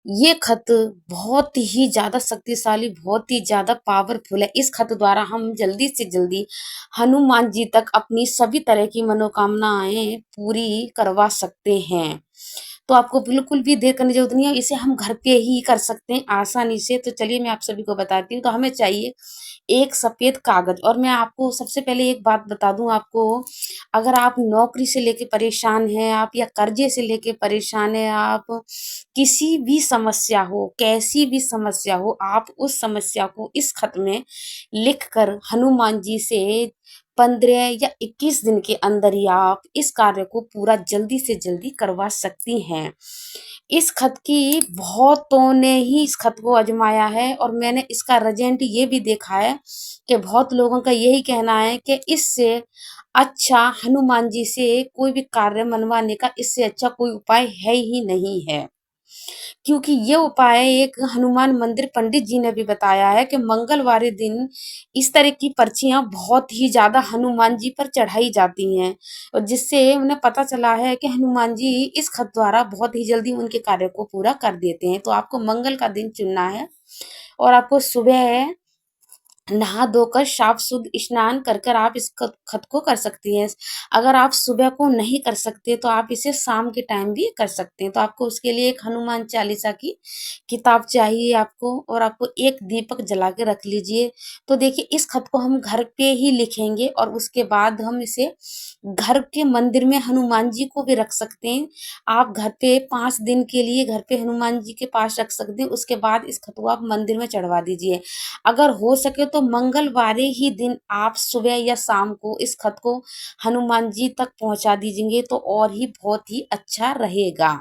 ये खत बहुत ही ज़्यादा शक्तिशाली, बहुत ही ज़्यादा पावरफुल है। इस खत द्वारा हम जल्दी से जल्दी हनुमान जी तक अपनी सभी तरह की मनोकामनाएँ पूरी करवा सकते हैं। तो आपको बिल्कुल भी देर करने की ज़रूरत नहीं है, इसे हम घर पे ही कर सकते हैं आसानी से। तो चलिए मैं आप सभी को बताती हूँ। तो हमें चाहिए एक सफ़ेद कागज़, और मैं आपको सबसे पहले एक बात बता दूँ आपको, अगर आप नौकरी से लेके परेशान हैं, आप या कर्ज़े से लेके परेशान हैं, आप किसी भी समस्या हो, कैसी भी समस्या हो, आप उस समस्या को इस खत में लिख कर हनुमान जी से 15 या 21 दिन के अंदर ही आप इस कार्य को पूरा जल्दी से जल्दी करवा सकती हैं। इस खत की बहुतों ने ही इस खत को आज़माया है, और मैंने इसका रिज़ल्ट ये भी देखा है कि बहुत लोगों का यही कहना है कि इससे अच्छा हनुमान जी से कोई भी कार्य मनवाने का इससे अच्छा कोई उपाय है ही नहीं है। क्योंकि ये उपाय एक हनुमान मंदिर पंडित जी ने भी बताया है कि मंगलवार दिन इस तरह की पर्चियाँ बहुत ही ज़्यादा हनुमान जी पर चढ़ाई जाती हैं, और जिससे उन्हें पता चला है कि हनुमान जी इस खत द्वारा बहुत ही जल्दी उनके कार्य को पूरा कर देते हैं। तो आपको मंगल का दिन चुनना है, और आपको सुबह नहा धोकर साफ शुद्ध स्नान कर कर आप इस खत को कर सकती हैं। अगर आप सुबह को नहीं कर सकते तो आप इसे शाम के टाइम भी कर सकते हैं। तो आपको उसके लिए एक हनुमान चालीसा की किताब चाहिए आपको, और आपको एक दीपक जला के रख लीजिए। तो देखिए इस खत को हम घर पे ही लिखेंगे, और उसके बाद हम इसे घर के मंदिर में हनुमान जी को भी रख सकते हैं। आप घर पे 5 दिन के लिए घर पे हनुमान जी के पास रख सकते हैं। उसके बाद इस खत को आप मंदिर में चढ़वा दीजिए। अगर हो सके तो मंगलवारे ही दिन आप सुबह या शाम को इस खत को हनुमान जी तक पहुंचा दीजिएंगे तो और ही बहुत ही अच्छा रहेगा।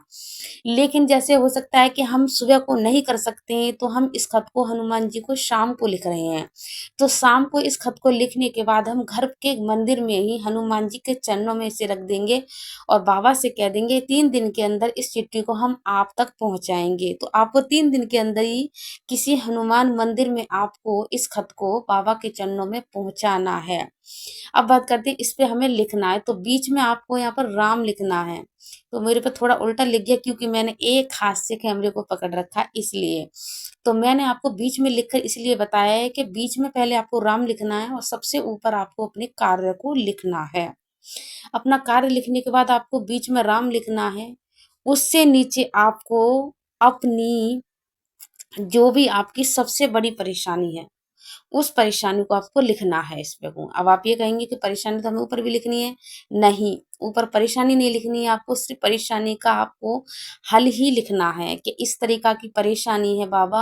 लेकिन जैसे हो सकता है कि हम सुबह को नहीं कर सकते हैं, तो हम इस खत को हनुमान जी को शाम को लिख रहे हैं। तो शाम को इस खत को लिखने के बाद हम घर के मंदिर में ही हनुमान जी के चरणों में इसे रख देंगे, और बाबा से कह देंगे 3 दिन के अंदर इस चिट्ठी को हम आप तक पहुंचाएंगे। तो आपको 3 दिन के अंदर ही किसी हनुमान मंदिर में आपको इस खत को बाबा के चरणों में पहुंचाना है। अब बात करते हैं इस पे हमें लिखना है, तो बीच में आपको यहाँ पर राम लिखना है। तो मेरे पे थोड़ा उल्टा लिख गया क्योंकि मैंने एक हाथ से कैमरे को पकड़ रखा है इसलिए। तो मैंने आपको बीच में लिखकर इसलिए बताया है कि बीच में पहले आपको राम लिखना है, और सबसे ऊपर आपको अपने कार्य को लिखना है। अपना कार्य लिखने के बाद आपको बीच में राम लिखना है। उससे नीचे आपको अपनी जो भी आपकी सबसे बड़ी परेशानी है, उस परेशानी को आपको लिखना है इस पे को। अब आप ये कहेंगे कि परेशानी तो हमें ऊपर भी लिखनी है। नहीं, ऊपर परेशानी नहीं लिखनी है आपको, सिर्फ परेशानी का आपको हल ही लिखना है कि इस तरीक़ा की परेशानी है बाबा,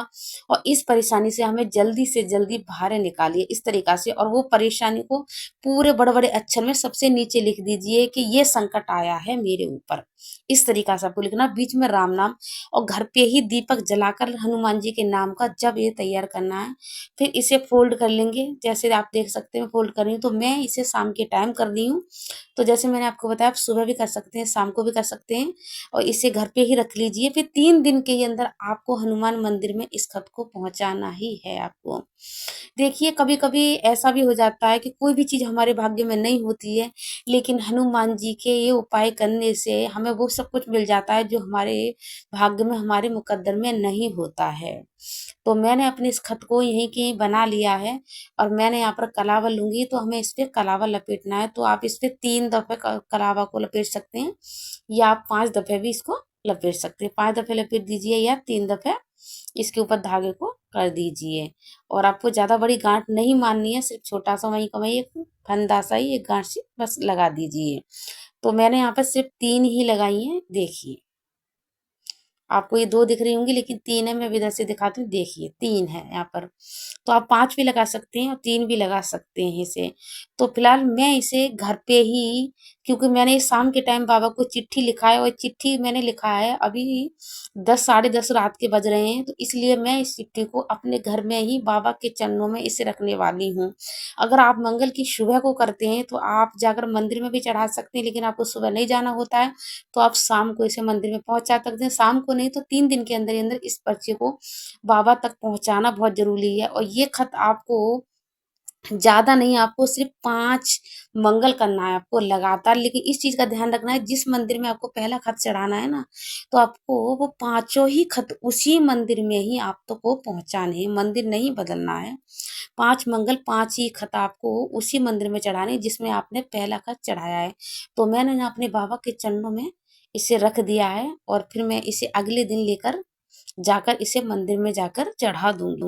और इस परेशानी से हमें जल्दी से जल्दी बाहर निकालिए इस तरीक़ा से। और वो परेशानी को पूरे बड़े-बड़े अक्षर में सबसे नीचे लिख दीजिए कि ये संकट आया है मेरे ऊपर। इस तरीक़ा से आपको लिखना, बीच में राम नाम, और घर पे ही दीपक जलाकर हनुमान जी के नाम का जप ये तैयार करना है। फिर इसे फ़ोल्ड कर लेंगे, जैसे आप देख सकते हैं फ़ोल्ड कर रही हूँ, तो मैं इसे शाम के टाइम कर रही हूँ। तो जैसे मैंने आपको बताया आप सुबह भी कर सकते हैं, शाम को भी कर सकते हैं, और इसे घर पे ही रख लीजिए। फिर 3 दिन के अंदर आपको हनुमान मंदिर में इस खत को पहुँचाना ही है आपको। देखिए कभी-कभी ऐसा भी हो जाता है कि कोई भी चीज़ हमारे भाग्य में नहीं होती है, लेकिन हनुमान जी के ये उपाय करने से हमें वो सब कुछ मिल जाता है जो हमारे भाग्य में, हमारे मुकद्दर में नहीं होता है। तो मैंने अपने इस खत को यहीं के यहीं बना लिया है, और मैंने यहाँ पर कलावा लूँगी तो हमें इस पे कलावा लपेटना है। तो आप इस पे 3 दफ़े क कलावा को लपेट सकते हैं, या आप 5 दफ़े भी इसको लपेट सकते हैं। 5 दफ़े लपेट दीजिए या 3 दफ़े इसके ऊपर धागे को कर दीजिए। और आपको ज़्यादा बड़ी गाँठ नहीं मारनी है, सिर्फ़ छोटा-सा वहीं का वहीं एक फंदा-सा ही एक गाँठ सी बस लगा दीजिए। तो मैंने यहाँ पर सिर्फ़ 3 ही लगाई हैं, देखिए। आपको ये 2 दिख रही होंगी लेकिन 3 है, मैं अब इधर से दिखाती हूँ, देखिए 3 है यहाँ पर। तो आप 5 भी लगा सकते हैं और 3 भी लगा सकते हैं इसे। तो फिलहाल मैं इसे घर पे ही, क्योंकि मैंने शाम के टाइम बाबा को चिट्ठी लिखा है, और चिट्ठी मैंने लिखा है अभी 10 साढ़े 10 रात के बज रहे हैं, तो इसलिए मैं इस चिट्ठी को अपने घर में ही बाबा के चरणों में इसे रखने वाली हूँ। अगर आप मंगल की सुबह को करते हैं तो आप जाकर मंदिर में भी चढ़ा सकते हैं, लेकिन आपको सुबह नहीं जाना होता है, तो आप शाम को इसे मंदिर में पहुँचा सकते हैं। शाम को नहीं तो 3 दिन के अंदर ही अंदर इस पर्ची को बाबा तक पहुँचाना बहुत ज़रूरी है, और ये खत आपको ज़्यादा नहीं, आपको सिर्फ़ 5 मंगल करना है आपको लगातार, लेकिन इस चीज़ का ध्यान रखना है जिस मंदिर में आपको पहला खत चढ़ाना है ना, तो आपको वो पाँचों ही खत उसी मंदिर में ही आप तो को पहुँचाने हैं, मंदिर नहीं बदलना है। 5 मंगल 5 ही खत आपको उसी मंदिर में चढ़ाने हैं जिसमें आपने पहला खत चढ़ाया है। तो मैंने ना अपने बाबा के चरणों में इसे रख दिया है और फिर मैं इसे अगले दिन लेकर जाकर इसे मंदिर में जाकर चढ़ा दूँगी।